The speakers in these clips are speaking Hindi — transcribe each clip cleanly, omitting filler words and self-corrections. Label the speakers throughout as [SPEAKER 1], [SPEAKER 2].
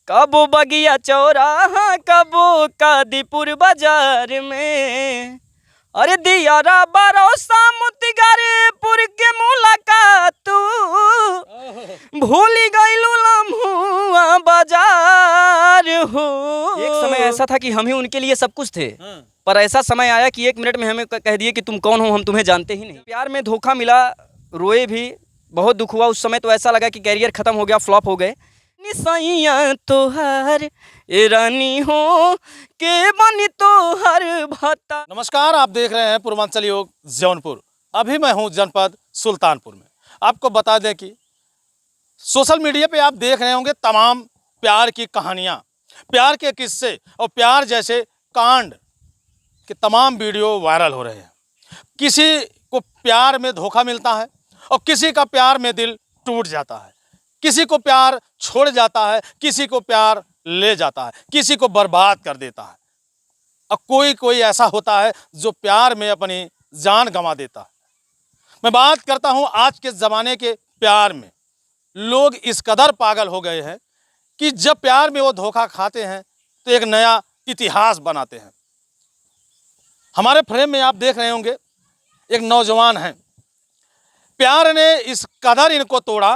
[SPEAKER 1] कबो बगिया चौराहा कबो कादीपुर बाजार में, अरे दियारा भरोसा मुतिगारपुर के मुलाकात तू भूली गईलू लम्हुआ बाजार हो। एक समय ऐसा था कि हम ही उनके लिए सब कुछ थे, पर ऐसा समय आया कि 1 मिनट में हमें कह दिए कि तुम कौन हो, हम तुम्हें जानते ही नहीं। प्यार में धोखा मिला, रोए भी, बहुत दुख हुआ। उस समय तो ऐसा लगा कि कैरियर खत्म हो गया, फ्लॉप हो गए। निसैया तोहर ए रानी हो के बनी तोहर भता।
[SPEAKER 2] नमस्कार, आप देख रहे हैं पूर्वांचल योग जौनपुर। अभी मैं हूं जनपद सुल्तानपुर में। आपको बता दें कि सोशल मीडिया पे आप देख रहे होंगे तमाम प्यार की कहानियां, प्यार के किस्से और प्यार जैसे कांड के तमाम वीडियो वायरल हो रहे हैं। किसी को प्यार में धोखा मिलता है और किसी का प्यार में दिल टूट जाता है, किसी को प्यार छोड़ जाता है, किसी को प्यार ले जाता है, किसी को बर्बाद कर देता है और कोई ऐसा होता है जो प्यार में अपनी जान गंवा देता है। मैं बात करता हूं आज के ज़माने के प्यार में। लोग इस कदर पागल हो गए हैं कि जब प्यार में वो धोखा खाते हैं तो एक नया इतिहास बनाते हैं। हमारे फ्रेम में आप देख रहे होंगे एक नौजवान हैं, प्यार ने इस कदर इनको तोड़ा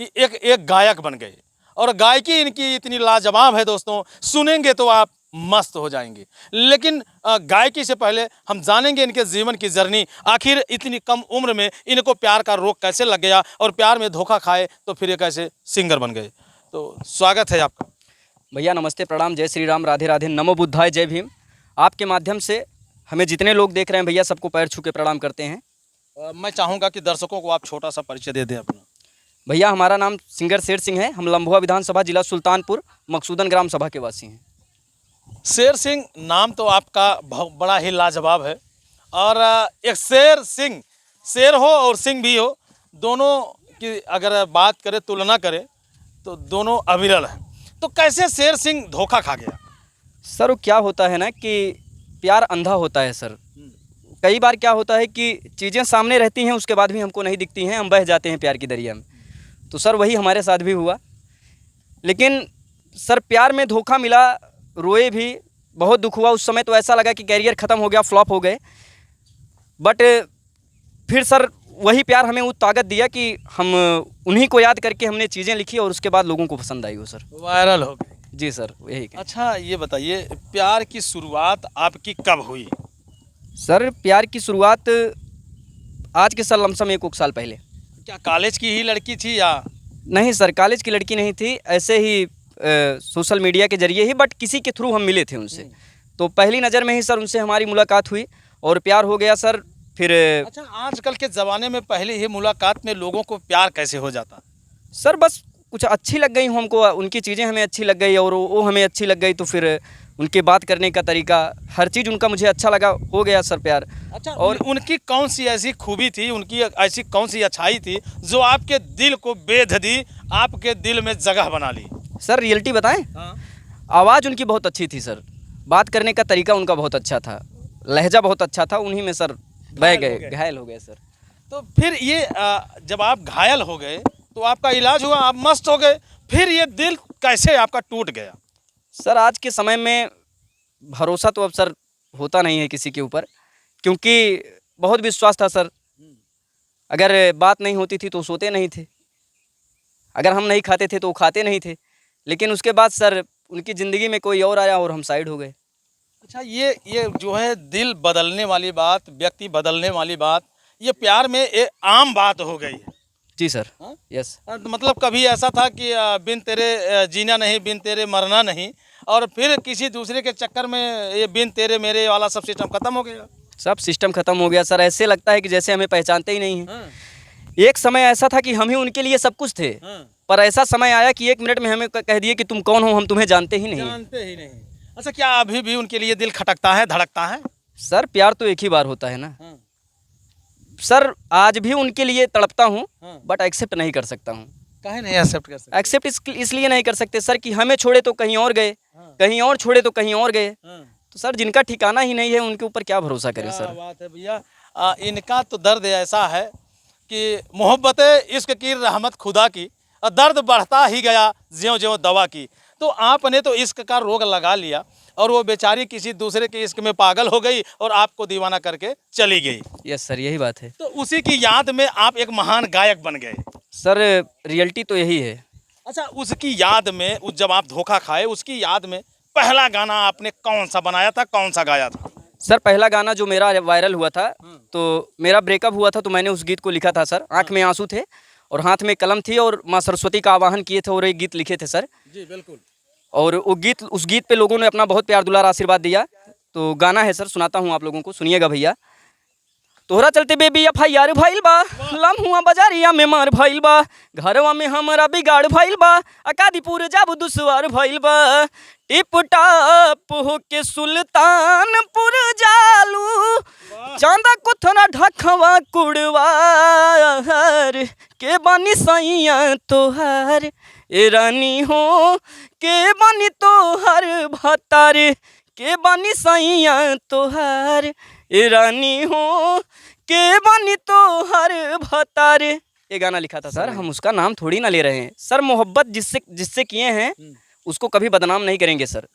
[SPEAKER 2] कि एक गायक बन गए और गायकी इनकी इतनी लाजवाब है दोस्तों, सुनेंगे तो आप मस्त हो जाएंगे। लेकिन गायकी से पहले हम जानेंगे इनके जीवन की जर्नी। आखिर इतनी कम उम्र में इनको प्यार का रोग कैसे लग गया और प्यार में धोखा खाए तो फिर ये कैसे सिंगर बन गए। तो स्वागत है आपका।
[SPEAKER 1] भैया नमस्ते, प्रणाम, जय श्री राम, राधे राधे, नमो बुद्धाय, जय भीम। आपके माध्यम से हमें जितने लोग देख रहे हैं भैया, सबको पैर छू के प्रणाम करते हैं।
[SPEAKER 2] मैं चाहूँगा कि दर्शकों को आप छोटा सा परिचय दे दें अपना।
[SPEAKER 1] भैया हमारा नाम सिंगर शेर सिंह है, हम लम्भुआ विधानसभा जिला सुल्तानपुर मकसूदन ग्राम सभा के वासी हैं।
[SPEAKER 2] शेर सिंह नाम तो आपका बहुत बड़ा ही लाजवाब है और एक शेर सिंह, शेर हो और सिंह भी हो, दोनों की अगर बात करें, तुलना करें तो दोनों अविरल हैं। तो कैसे शेर सिंह धोखा खा गया?
[SPEAKER 1] सर वो क्या होता है ना कि प्यार अंधा होता है सर। कई बार क्या होता है कि चीज़ें सामने रहती हैं, उसके बाद भी हमको नहीं दिखती हैं, हम बह जाते हैं प्यार की दरिया में। तो सर वही हमारे साथ भी हुआ। लेकिन सर प्यार में धोखा मिला, रोए भी, बहुत दुख हुआ। उस समय तो ऐसा लगा कि कैरियर ख़त्म हो गया, फ्लॉप हो गए। बट फिर सर वही प्यार हमें वो ताकत दिया कि हम उन्हीं को याद करके हमने चीज़ें लिखी और उसके बाद लोगों को पसंद आई वो सर,
[SPEAKER 2] वायरल हो गई।
[SPEAKER 1] जी सर यही।
[SPEAKER 2] अच्छा ये बताइए, प्यार की शुरुआत आपकी कब हुई?
[SPEAKER 1] सर प्यार की शुरुआत आज के सर लमसम 1 साल पहले।
[SPEAKER 2] क्या कॉलेज की ही लड़की थी या?
[SPEAKER 1] नहीं सर, कॉलेज की लड़की नहीं थी, ऐसे ही सोशल मीडिया के जरिए ही, बट किसी के थ्रू हम मिले थे उनसे। तो पहली नज़र में ही सर उनसे हमारी मुलाकात हुई और प्यार हो गया सर। फिर
[SPEAKER 2] अच्छा, आजकल के ज़माने में पहले ही मुलाकात में लोगों को प्यार कैसे हो जाता?
[SPEAKER 1] सर बस कुछ अच्छी लग गई हमको, उनकी चीज़ें हमें अच्छी लग गई और वो हमें अच्छी लग गई। तो फिर उनके बात करने का तरीका, हर चीज़ उनका मुझे अच्छा लगा, हो गया सर प्यार।
[SPEAKER 2] अच्छा, और उनकी कौन सी ऐसी खूबी थी, उनकी ऐसी कौन सी अच्छाई थी जो आपके दिल को बेध दी, आपके दिल में जगह बना ली?
[SPEAKER 1] सर रियलिटी बताएं?
[SPEAKER 2] हाँ।
[SPEAKER 1] आवाज़ उनकी बहुत अच्छी थी सर, बात करने का तरीका उनका बहुत अच्छा था, लहजा बहुत अच्छा था, उन्हीं में सर बह गए, घायल हो गए सर।
[SPEAKER 2] तो फिर ये जब आप घायल हो गए तो आपका इलाज हुआ, आप मस्त हो गए, फिर ये दिल कैसे आपका टूट गया?
[SPEAKER 1] सर आज के समय में भरोसा तो अब सर होता नहीं है किसी के ऊपर, क्योंकि बहुत विश्वास था सर। अगर बात नहीं होती थी तो सोते नहीं थे, अगर हम नहीं खाते थे तो वो खाते नहीं थे। लेकिन उसके बाद सर उनकी ज़िंदगी में कोई और आया और हम साइड हो गए।
[SPEAKER 2] अच्छा, ये जो है दिल बदलने वाली बात, व्यक्ति बदलने वाली बात, ये प्यार में एक आम बात हो गई है।
[SPEAKER 1] जी सर।
[SPEAKER 2] हाँ?
[SPEAKER 1] यस।
[SPEAKER 2] तो मतलब कभी ऐसा था कि बिन तेरे जीना नहीं, बिन तेरे मरना नहीं, और फिर किसी दूसरे के चक्कर में ये बिन तेरे मेरे वाला सब सिस्टम खत्म हो गया?
[SPEAKER 1] सब सिस्टम खत्म हो गया सर, ऐसे लगता है कि जैसे हमें पहचानते ही नहीं हैं।
[SPEAKER 2] हाँ।
[SPEAKER 1] एक समय ऐसा था कि हम ही उनके लिए सब कुछ थे।
[SPEAKER 2] हाँ।
[SPEAKER 1] पर ऐसा समय आया कि 1 मिनट में हमें कह दिए कि तुम कौन हो, हम तुम्हें जानते ही नहीं।
[SPEAKER 2] जानते ही नहीं। अच्छा, क्या अभी भी उनके लिए दिल खटकता है, धड़कता है?
[SPEAKER 1] सर प्यार तो एक ही बार होता है ना।
[SPEAKER 2] हाँ।
[SPEAKER 1] सर आज भी उनके लिए तड़पता हूँ,
[SPEAKER 2] हाँ।
[SPEAKER 1] बट एक्सेप्ट नहीं कर सकता हूँ।
[SPEAKER 2] काहे नहीं एक्सेप्ट कर सकते?
[SPEAKER 1] एक्सेप्ट इसलिए नहीं कर सकते सर कि हमें छोड़े तो कहीं और गए,
[SPEAKER 2] हाँ।
[SPEAKER 1] कहीं और छोड़े तो कहीं और गए।
[SPEAKER 2] हाँ।
[SPEAKER 1] तो सर जिनका ठिकाना ही नहीं है उनके ऊपर क्या भरोसा करें
[SPEAKER 2] क्या
[SPEAKER 1] सर।
[SPEAKER 2] बात है भैया। इनका तो दर्द ऐसा है कि मोहब्बत इश्क की रहमत खुदा की, दर्द बढ़ता ही गया ज्यों ज्यों दवा की। तो आपने तो इश्क का रोग लगा लिया और वो बेचारी किसी दूसरे के इश्क में पागल हो गई और आपको दीवाना करके चली गई।
[SPEAKER 1] यस सर, यही बात है
[SPEAKER 2] तो उसी की याद में आप एक महान गायक बन गए।
[SPEAKER 1] सर। रियलिटी तो यही है।
[SPEAKER 2] अच्छा, उसकी याद में जब आप धोखा खाए उसकी याद में पहला गाना आपने कौन सा बनाया था, कौन सा गाया था?
[SPEAKER 1] सर पहला गाना जो मेरा वायरल हुआ था, तो मेरा ब्रेकअप हुआ था, तो मैंने उस गीत को लिखा था सर। आंख में आंसू थे और हाथ में कलम थी और माँ सरस्वती का आवाहन किए थे और एक गीत लिखे थे सर।
[SPEAKER 2] जी बिल्कुल।
[SPEAKER 1] और उस गीत पे लोगों ने अपना बहुत प्यार दुलार आशीर्वाद दिया। तो गाना है सर, सुनाता हूँ आप लोगों को, सुनिएगा भैया। तोहरा चलते बेबी FIR भइल बा, लम्हुआ बाजारिया में मार भइल बा, घरवा में हमारा बिगाड़ भइल बा, अकादीपुर जाबू दुसवार भइल बा, टिप टाप होके सुल्तानपुर जालू, चांदा कुथना ढखवा कुड़वार, के बानी सैया तोहार, ए रानी हो के बानी तोहार भतार, के बानी सैया तोहार, ए रानी हो के बानी तोहार भतार। ये गाना लिखा था सर। हम उसका नाम थोड़ी ना ले रहे हैं सर। मोहब्बत जिससे किए हैं उसको कभी बदनाम नहीं करेंगे सर।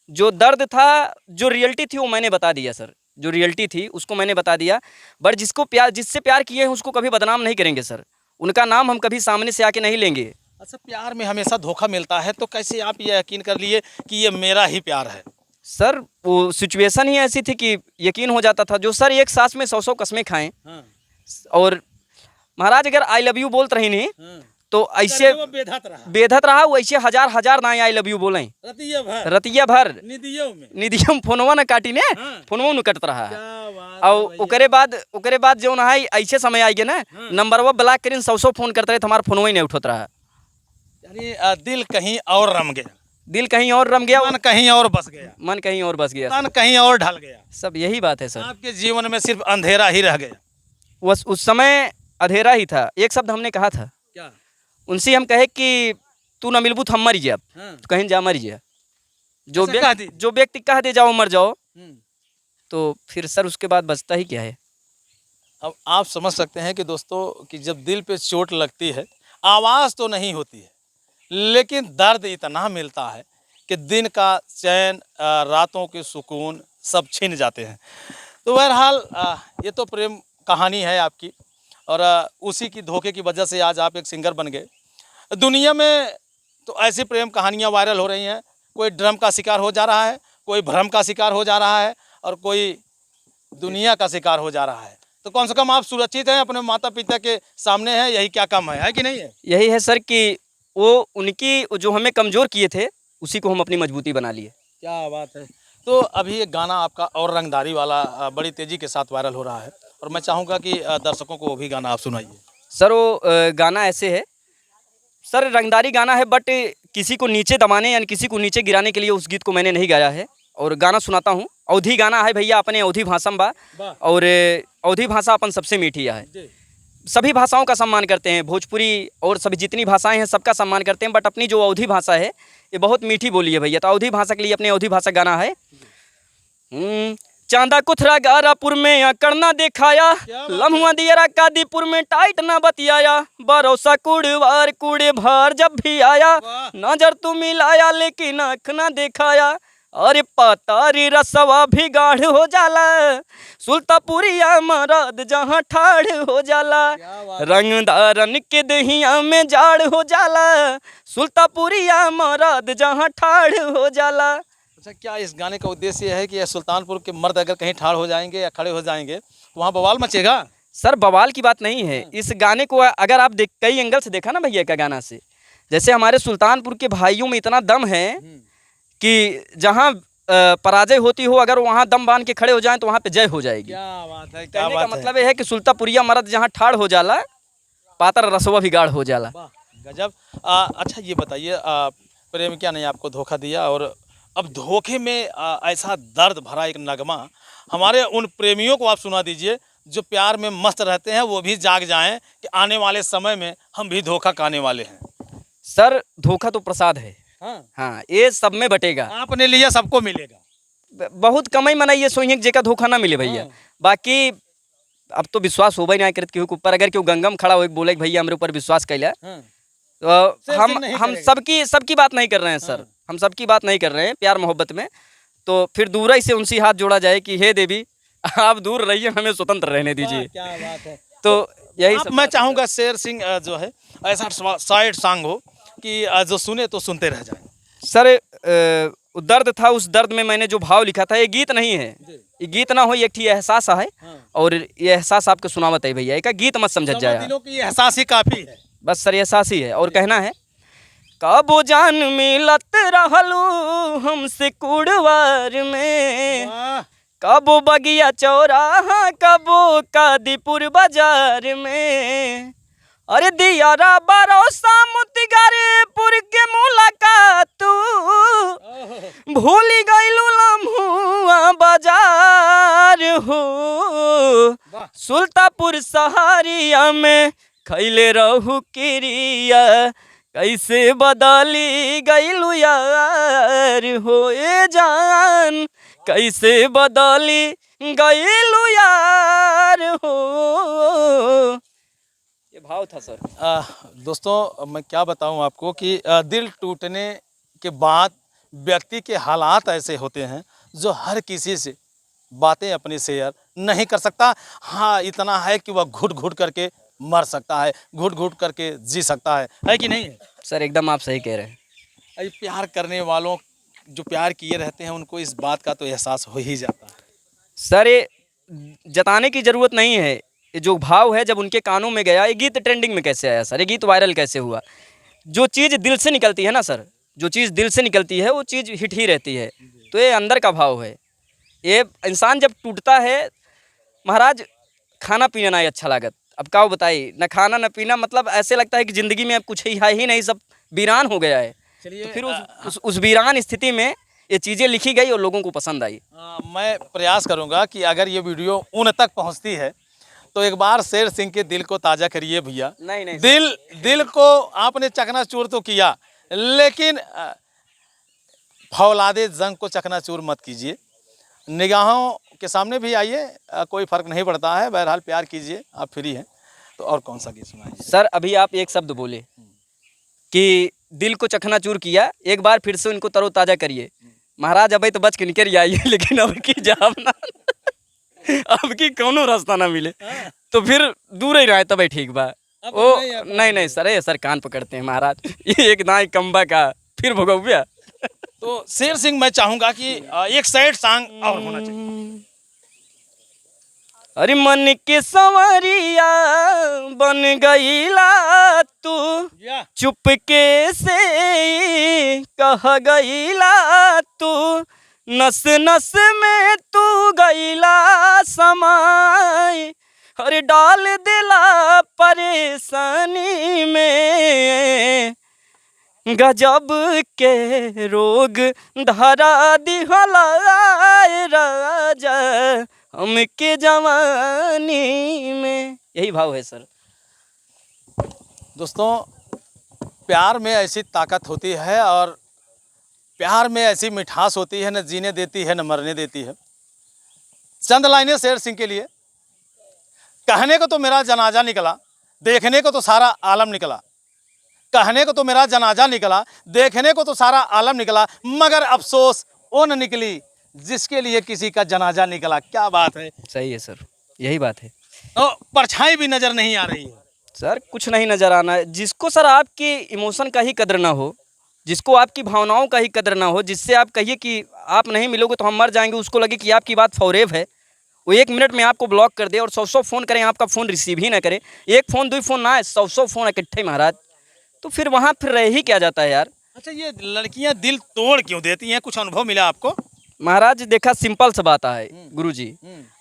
[SPEAKER 1] जो दर्द था, जो रियलिटी थी वो मैंने बता दिया सर। जो रियलिटी थी उसको मैंने बता दिया। बट जिससे प्यार किए हैं उसको कभी बदनाम नहीं करेंगे सर। उनका नाम हम कभी सामने से आके नहीं लेंगे।
[SPEAKER 2] अच्छा, प्यार में हमेशा धोखा मिलता है, तो कैसे आप ये यकीन कर लिए कि ये मेरा ही प्यार है?
[SPEAKER 1] सर वो सिचुएशन ही ऐसी थी कि यकीन हो जाता था। जो सर एक सांस में 100 कस्में खाएं, और महाराज अगर आई लव यू बोलते रही नहीं तो ऐसे बेधत रहा वैसे हजार ना आई लव यू बोले रतिया भर निदियों में फोनवा न काटी ने, फोनवा न कटत रहा। और ओकरे बाद जो है ऐसे समय आई ना, नंबरवा ब्लॉक करीन 100 फोन करते रहे, हमारा फोनवा ही नहीं उठत रहा।
[SPEAKER 2] यानी दिल कहीं और रम गया,
[SPEAKER 1] दिल कहीं और रम गया,
[SPEAKER 2] मन कहीं और बस गया,
[SPEAKER 1] मन कहीं और बस गया,
[SPEAKER 2] तन कहीं और ढल गया।
[SPEAKER 1] सब यही बात है सर।
[SPEAKER 2] आपके जीवन में सिर्फ अंधेरा ही रह गया।
[SPEAKER 1] उस समय अंधेरा ही था। एक शब्द हमने कहा था,
[SPEAKER 2] क्या?
[SPEAKER 1] उनसे हम कहे कि तू ना मिलबू तो हम मर जाए, तो कहीं जा मर जाए। जो व्यक्ति कह दे जाओ मर जाओ, तो फिर सर उसके बाद बचता ही क्या है।
[SPEAKER 2] अब आप समझ सकते हैं कि दोस्तों कि जब दिल पे चोट लगती है, आवाज़ तो नहीं होती है लेकिन दर्द इतना मिलता है कि दिन का चैन, रातों के सुकून सब छिन जाते हैं। तो बहरहाल ये तो प्रेम कहानी है आपकी, और उसी की धोखे की वजह से आज आप एक सिंगर बन गए। दुनिया में तो ऐसी प्रेम कहानियाँ वायरल हो रही हैं। कोई ड्रम का शिकार हो जा रहा है, कोई भ्रम का शिकार हो जा रहा है, और कोई दुनिया का शिकार हो जा रहा है। तो कम से कम आप सुरक्षित हैं, अपने माता पिता के सामने हैं, यही क्या कम है कि नहीं है?
[SPEAKER 1] यही है सर कि वो उनकी जो हमें कमज़ोर किए थे उसी को हम अपनी मजबूती बना लिए।
[SPEAKER 2] क्या बात है। तो अभी एक गाना आपका और रंगदारी वाला बड़ी तेज़ी के साथ वायरल हो रहा है, और मैं चाहूँगा कि दर्शकों को वो भी गाना आप सुनाइए।
[SPEAKER 1] सर वो गाना ऐसे है सर, रंगदारी गाना है, बट किसी को नीचे दबाने यानी किसी को नीचे गिराने के लिए उस गीत को मैंने नहीं गाया है। और गाना सुनाता हूँ। अवधी गाना है भैया, अपने अवधी भाषा में बा, और अवधी भाषा अपन सबसे मीठी है। सभी भाषाओं का सम्मान करते हैं, भोजपुरी और सभी जितनी भाषाएं हैं सबका सम्मान करते हैं, बट अपनी जो अवधी भाषा है ये बहुत मीठी बोली है भैया। तो अवधी भाषा के लिए अपने अवधी भाषा गाना है। चांदा कुथरा गारापुर में अकड़ ना दिखाया, लम्हुआ दियरा कादीपुर में टाइट ना बतियाया, भरोसा कुड़वार कुड़े भार जब भी आया, नजर तू मिलाया लेकिन आँख ना दिखाया, अरे पातारी रसवा भी गाढ़ हो जाला, सुल्तापुरिया मरद जहाँ ठाड़ हो जाला, रंगदारन के दहिया में जाड़ हो जाला, सुल्तापुरिया मरद जहाँ ठाड़ हो जाला।
[SPEAKER 2] अच्छा, क्या इस गाने का उद्देश्य है कि सुल्तानपुर के मर्द अगर कहीं ठाड़ हो जाएंगे या खड़े हो जाएंगे तो वहाँ बवाल मचेगा?
[SPEAKER 1] सर बवाल की बात नहीं है। इस गाने को अगर आप कई एंगल से देखा ना भैया का गाना से, जैसे हमारे सुल्तानपुर के भाइयों में इतना दम है कि जहाँ पराजय होती हो अगर वहाँ दम बांध के खड़े हो जाएं तो वहाँ पे जय हो जाएगी।
[SPEAKER 2] क्या बात है।
[SPEAKER 1] कहने का मतलब है कि सुल्तापुरिया मर्द जहाँ ठाड़ हो जाला, पातर रसवा भी गाढ़ हो जाला।
[SPEAKER 2] गजब। अच्छा ये बताइए, प्रेम क्या नहीं आपको धोखा दिया, और अब धोखे में ऐसा दर्द भरा एक नगमा हमारे उन प्रेमियों को आप सुना दीजिए जो प्यार में मस्त रहते हैं, वो भी जाग जाएं कि आने वाले समय में हम भी धोखा खाने वाले हैं।
[SPEAKER 1] सर धोखा तो प्रसाद है। हाँ, ये सब में बटेगा।
[SPEAKER 2] आपने लिया सबको मिलेगा।
[SPEAKER 1] बहुत कम ही मनाइए सोइए जेका धोखा ना मिले भैया। बाकी अब तो विश्वास होबे नहीं करत केहू के ऊपर। अगर केहू गंगम खड़ा हो बोले भैया हमारे ऊपर विश्वास कैला, तो हम सबकी बात नहीं कर रहे हैं सर। हम सबकी बात नहीं कर रहे हैं, प्यार मोहब्बत में, तो फिर दूर ही से उनसे हाथ जोड़ा जाए कि हे देवी आप दूर रहिए, हमें स्वतंत्र रहने दीजिए।
[SPEAKER 2] क्या बात है।
[SPEAKER 1] तो यही
[SPEAKER 2] आप,
[SPEAKER 1] सब
[SPEAKER 2] मैं चाहूँगा शेर सिंह जो है ऐसा साइड सॉन्ग हो कि जो सुने तो सुनते रह जाए।
[SPEAKER 1] सर दर्द था, उस दर्द में मैंने जो भाव लिखा था, ये गीत नहीं है, ये गीत ना हो, एक ठीक एहसास है। और ये एहसास आपको सुनावत है भैया, एक गीत मत समझ जाए,
[SPEAKER 2] दिलों की एहसास ही काफी है।
[SPEAKER 1] बस सर एहसास ही है। और कहना है, कबो जान मिलत रहलू हमसे कुड़वार में,
[SPEAKER 2] वाह।
[SPEAKER 1] कबो बगिया चौराहा, कबो कादीपुर बाजार में, अरे दियारा भरोसा मुतिगरपुर के मुलाकात तू, भूल गईलू लम्हुआ बाजार हो, सुल्तापुर सहारिया में खैले रहू किरिया, कैसे बदली गईलू यार हो ए जान, कैसे बदली गईलू यार हो। ये भाव था सर।
[SPEAKER 2] दोस्तों मैं क्या बताऊं आपको कि दिल टूटने के बाद व्यक्ति के हालात ऐसे होते हैं जो हर किसी से बातें अपनी शेयर नहीं कर सकता। हाँ, इतना है कि वह घुट घुट करके मर सकता है, घुट घुट करके जी सकता है कि नहीं?
[SPEAKER 1] सर एकदम आप सही कह रहे हैं।
[SPEAKER 2] अभी प्यार करने वालों जो प्यार किए रहते हैं उनको इस बात का तो एहसास हो ही जाता है।
[SPEAKER 1] सर ये जताने की ज़रूरत नहीं है, ये जो भाव है जब उनके कानों में गया, ये गीत ट्रेंडिंग में कैसे आया सर, ये गीत वायरल कैसे हुआ? जो चीज़ दिल से निकलती है ना सर, जो चीज़ दिल से निकलती है वो चीज़ हिट ही रहती है। तो ये अंदर का भाव है। ये इंसान जब टूटता है महाराज, खाना पीना ना ही अच्छा लागत। अब क्या बताइए, न खाना न पीना, मतलब ऐसे लगता है कि ज़िंदगी में अब कुछ ही है ही नहीं, सब वीरान हो गया है। तो फिर उस वीरान स्थिति में ये चीज़ें लिखी गई और लोगों को पसंद आई।
[SPEAKER 2] मैं प्रयास करूंगा कि अगर ये वीडियो उन तक पहुंचती है तो एक बार शेर सिंह के दिल को ताज़ा करिए भैया।
[SPEAKER 1] नहीं
[SPEAKER 2] दिल को आपने चकनाचूर तो किया, लेकिन फौलादे जंग को चकनाचूर मत कीजिए। निगाहों के सामने भी आइए, कोई फ़र्क नहीं पड़ता है। बहरहाल प्यार कीजिए, आप फ्री हैं। तो और कौन सा गीत सुनाइए
[SPEAKER 1] सर? अभी आप एक शब्द बोले कि दिल को चकनाचूर किया, एक बार फिर से उनको तरोताज़ा करिए। महाराज अभी तो बच के निकल आइए, लेकिन अब की जाब ना अब की कौनो रास्ता ना मिले तो फिर दूर ही रहे तभी ठीक बा। ओ नहीं सर, ये सर कान पकड़ते हैं महाराज, ये एक ना कम्बा का फिर भोगव्या।
[SPEAKER 2] तो शेर सिंह मैं चाहूंगा कि एक सैड सॉन्ग और होना चाहिए।
[SPEAKER 1] अरे मन के संवरिया बन गईला तू, चुपके से कह गईला तू, नस नस में तू गईला समाई, अरे डाल दिला परेशानी में, गजब के रोग धरा दिहला राजा हमके जवानी में। यही भाव है सर।
[SPEAKER 2] दोस्तों प्यार में ऐसी ताकत होती है और प्यार में ऐसी मिठास होती है, न जीने देती है न मरने देती है। चंद लाइनें शेर सिंह के लिए। कहने को तो मेरा जनाजा निकला, देखने को तो सारा आलम निकला। कहने को तो मेरा जनाजा निकला, देखने को तो सारा आलम निकला, मगर अफसोस वो न निकली जिसके लिए किसी का जनाजा निकला। क्या बात है।
[SPEAKER 1] सही है सर, यही बात है।
[SPEAKER 2] तो परछाई भी नजर नहीं आ रही है
[SPEAKER 1] सर, कुछ नहीं नजर आना है। जिसको सर आपकी इमोशन का ही कदर ना हो, जिसको आपकी भावनाओं का ही कदर ना हो, जिससे आप कहिए कि आप नहीं मिलोगे तो हम मर जाएंगे, उसको लगे कि आपकी बात फौरेव है, वो 1 मिनट में आपको ब्लॉक कर दे और 100 फ़ोन करें, आपका फ़ोन रिसीव ही ना करे। 1 फ़ोन 2 फ़ोन ना है, 100 फ़ोन इकट्ठे महाराज, तो फिर वहाँ फिर रह ही क्या जाता है यार।
[SPEAKER 2] अच्छा, ये लड़कियां दिल तोड़ क्यों देती हैं? कुछ अनुभव मिला आपको?
[SPEAKER 1] महाराज देखा, सिंपल सा बात है गुरुजी,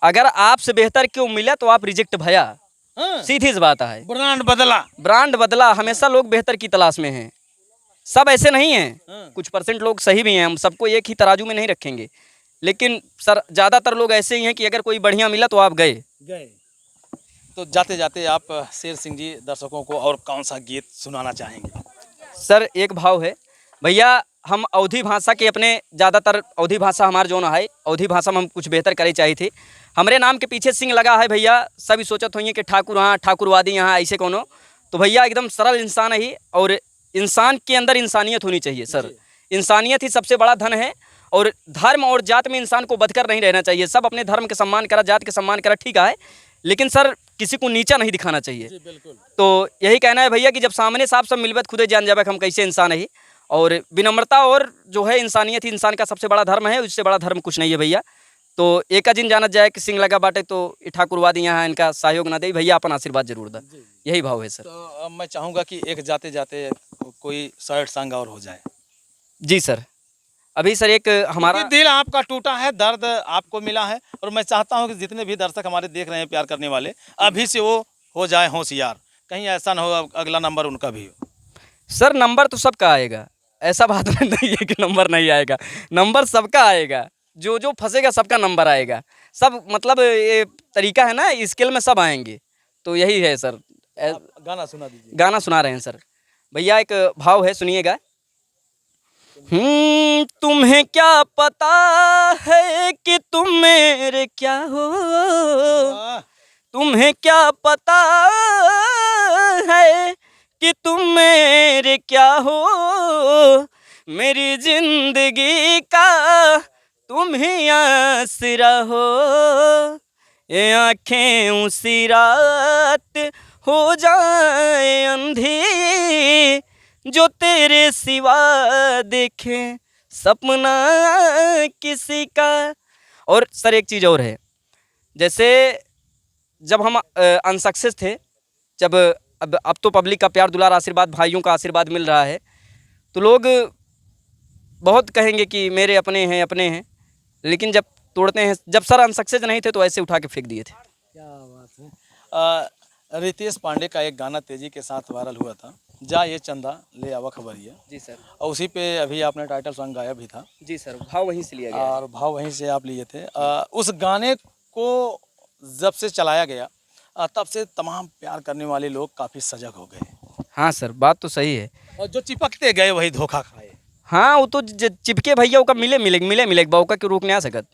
[SPEAKER 1] अगर आपसे बेहतर क्यों मिला तो आप रिजेक्ट भया। सीधी सी बात है। ब्रांड बदला। हमेशा लोग बेहतर की तलाश में हैं। सब ऐसे नहीं हैं, कुछ % लोग सही भी हैं, हम सबको एक ही तराजू में नहीं रखेंगे, लेकिन सर ज़्यादातर लोग ऐसे ही हैं कि अगर कोई बढ़िया मिला तो आप गए।
[SPEAKER 2] तो जाते जाते आप शेर सिंह जी दर्शकों को और कौन सा गीत सुनाना चाहेंगे?
[SPEAKER 1] सर एक भाव है भैया, हम अवधी भाषा के अपने ज़्यादातर अवधी भाषा हमारे जो ना है, अवधी भाषा में हम कुछ बेहतर करे चाहिए थे। हमारे नाम के पीछे सिंह लगा है भैया, सभी सोचत होइए कि ठाकुर हाँ ठाकुरवादी यहाँ ऐसे कोनो, तो भैया एकदम सरल इंसान है, और इंसान के अंदर इंसानियत होनी चाहिए सर। इंसानियत ही सबसे बड़ा धन है, और धर्म और जात में इंसान को बदकर नहीं रहना चाहिए। सब अपने धर्म के सम्मान करा, जात के सम्मान करा, ठीक है, लेकिन सर किसी को नीचा नहीं दिखाना चाहिए।
[SPEAKER 2] जी बिल्कुल।
[SPEAKER 1] तो यही कहना है भैया कि जब सामने साफ सब मिलबत खुदे जान जावे कि हम कैसे इंसान है। और विनम्रता और जो है इंसानियत ही इंसान का सबसे बड़ा धर्म है, उससे बड़ा धर्म कुछ नहीं है भैया। तो एक जिन जानत जाए कि सिंह लगा बाटे तो ई ठाकुरवादी यहाँ इनका सहयोग ना दे भैया, अपन आशीर्वाद जरूर दे, यही भाव है सर।
[SPEAKER 2] तो अब मैं चाहूँगा कि एक जाते जाते कोई सैड सॉन्ग और हो जाए।
[SPEAKER 1] जी सर, अभी सर एक हमारा
[SPEAKER 2] क्योंकि दिल आपका टूटा है, दर्द आपको मिला है, और मैं चाहता हूँ कि जितने भी दर्शक हमारे देख रहे हैं, प्यार करने वाले, अभी से वो हो जाए होशियार, कहीं ऐसा ना हो अगला नंबर उनका भी हो।
[SPEAKER 1] सर नंबर तो सबका आएगा, ऐसा बात नहीं है कि नंबर नहीं आएगा, नंबर सबका आएगा, जो जो फंसेगा सबका नंबर आएगा। सब मतलब ये तरीका है ना, स्केल में सब आएंगे, तो यही है सर।
[SPEAKER 2] आप गाना सुना दीजिए।
[SPEAKER 1] गाना सुना रहे हैं सर भैया, एक भाव है, सुनिएगा। तुम्हें क्या पता है कि तुम मेरे क्या हो,
[SPEAKER 2] वाह,
[SPEAKER 1] तुम्हें क्या पता है कि तुम मेरे क्या हो, मेरी जिंदगी का तुम ही आसरा हो, ये आँखें उसी रात हो जाए अंधी, जो तेरे सिवा देखे सपना किसी का। और सर एक चीज़ और है, जैसे जब हम अनसक्सेस थे, जब अब तो पब्लिक का प्यार दुलार आशीर्वाद, भाइयों का आशीर्वाद मिल रहा है, तो लोग बहुत कहेंगे कि मेरे अपने हैं, लेकिन जब तोड़ते हैं, जब सर अनसक्सेस नहीं थे तो ऐसे उठा के फेंक दिए थे।
[SPEAKER 2] क्या बात है। रितेश पांडे का एक गाना तेजी के साथ वायरल हुआ था, जा ये चंदा ले आवा खबरिया।
[SPEAKER 1] जी सर।
[SPEAKER 2] और उसी पे अभी आपने टाइटल सॉन्ग गाया भी था।
[SPEAKER 1] जी सर, भाव वहीं से लिया गया है।
[SPEAKER 2] और भाव वहीं से आप लिए थे। उस गाने को जब से चलाया गया, तब से तमाम प्यार करने वाले लोग काफ़ी सजग हो गए,
[SPEAKER 1] हाँ सर, बात तो सही है।
[SPEAKER 2] और जो चिपकते गए वही धोखा खाए।
[SPEAKER 1] हाँ, वो तो चिपके भैया का मिले बौका के रुक नहीं आ सकत।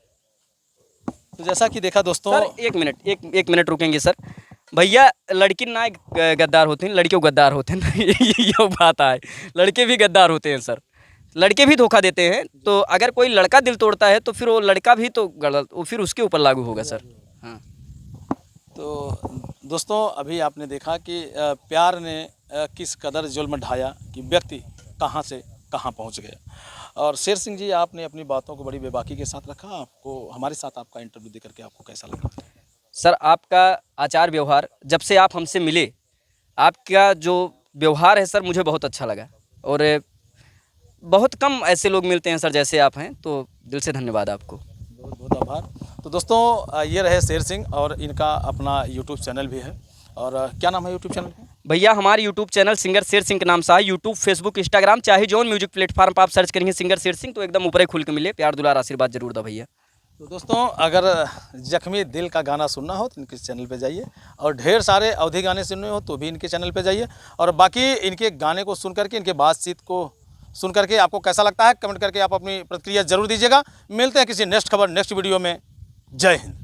[SPEAKER 2] तो जैसा कि देखा दोस्तों,
[SPEAKER 1] सर एक मिनट रुकेंगे सर भैया, लड़की ना गद्दार होते हैं, लड़के गद्दार होते हैं ये बात है, लड़के भी गद्दार होते हैं सर, लड़के भी धोखा देते हैं। तो अगर कोई लड़का दिल तोड़ता है तो फिर वो लड़का भी तो गलत, वो फिर उसके ऊपर लागू होगा सर। हाँ,
[SPEAKER 2] तो दोस्तों अभी आपने देखा कि प्यार ने किस कदर जुल्म ढाया कि व्यक्ति कहाँ से कहाँ पहुँच गया। और शेर सिंह जी, आपने अपनी बातों को बड़ी बेबाकी के साथ रखा। आपको हमारे साथ आपका इंटरव्यू देकर के आपको कैसा लगा?
[SPEAKER 1] सर आपका आचार व्यवहार, जब से आप हमसे मिले, आपका जो व्यवहार है सर, मुझे बहुत अच्छा लगा, और बहुत कम ऐसे लोग मिलते हैं सर जैसे आप हैं, तो दिल से धन्यवाद आपको।
[SPEAKER 2] बहुत बहुत आभार। तो दोस्तों ये रहे शेर सिंह, और इनका अपना यूट्यूब चैनल भी है। और क्या नाम है यूट्यूब चैनल का?
[SPEAKER 1] भैया हमारे YouTube channel singer Sher Singh के नाम से है। यूट्यूब, फेसबुक, इंस्टाग्राम, चाहे जो म्यूजिक प्लेटफॉर्म पर आप सर्च करेंगे सिंगर शेर सिंह, तो एकदम ऊपर खुल के मिले। प्यार दुलार आशीर्वाद जरूर दो भैया।
[SPEAKER 2] तो दोस्तों अगर जख्मी दिल का गाना सुनना हो तो इनके चैनल पे जाइए, और ढेर सारे अवधि गाने सुनने हो तो भी इनके चैनल पे जाइए। और बाकी इनके गाने को सुन करके, इनके बातचीत को सुन करके आपको कैसा लगता है, कमेंट करके आप अपनी प्रतिक्रिया जरूर दीजिएगा। मिलते हैं किसी नेक्स्ट खबर, नेक्स्ट वीडियो में। जय हिंद।